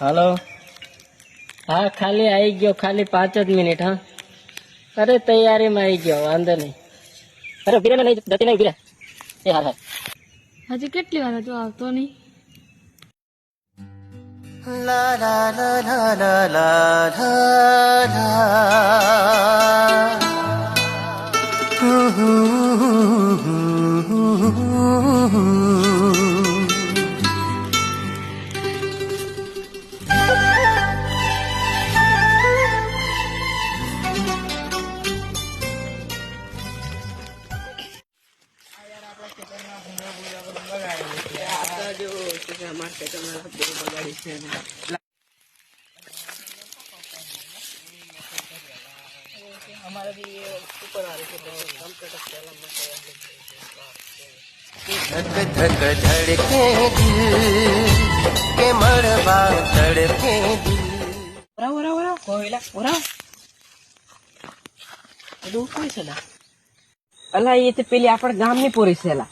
Hello हाँ खाली आई गयो खाली 5 જ મિનિટ हाँ अरे तैयारी में आई गयो वांधो नहीं अरे उभी रे नहीं जती नहीं उभी रे ए हार हार હજી કેટલી વાર તું આવતો નહીં? La la la la la la la la. हमारे भी ऊपर आ रही है धक धक धड़के दिल के मड़वा धड़के दिल. ओरा ओरा ओरा कोयला ओरा બધું કોઈ છે લા અલા એ તે પેલી આપણ ગામની પોરી છે લા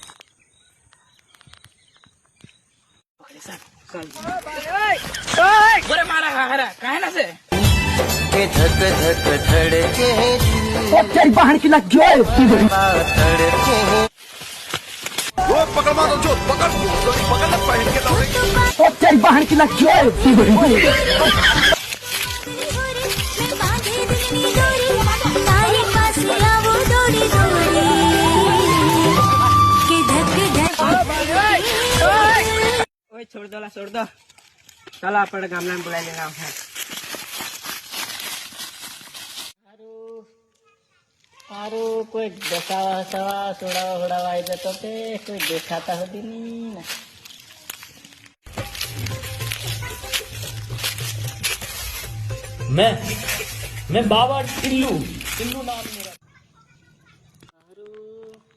ઓરે મારા હારા કાહે ના છે के धक धक धड़के दिल ઓ તેરી બહાર की लग गयो धड़के. वो पकड़ मारो जो पकड़ पकड़ पहन के दौड़ेंगे. ओ तेरी बहन की लग गयो ओए छोड़ दो ला छोड़ दो चलो આપણે ગામના બોલાવી લેના છે સારું કોઈ દેખાવા હસાવા સોડાવા હોડાવા આવી જતો તે કોઈ દેખાતા હતી નહીં ને मैं बाबा टिल्लू नाम मेरा. સારું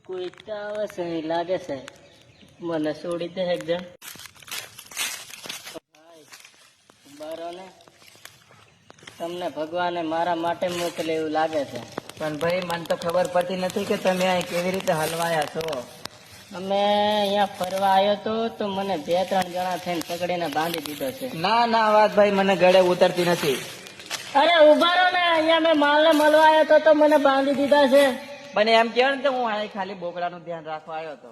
કોઈ તો આવે છે એવું લાગે છે મને છોડી દે એક જણ બારો ને તમને ભગવાને મારા માટે મોકલે એવું લાગે છે પણ ભાઈ મને તો ખબર પડતી નથી કે તમે અહીં કેવી રીતે હલવાયા છો અમે અહીંયા ફરવા આવ્યો તો મને 2-3 જણા થઈને પકડીને બાંધી દીધો છે ના ના વાત ભાઈ મને ગળે ઉતરતી નથી અરે ઉભા રહો ને અહીંયા મેં માલને મળવા આવ્યો તો મને બાંધી દીધા છે મને એમ કહેવાય ને કે હું અહીં ખાલી બોકડાનું ધ્યાન રાખવા આવ્યો હતો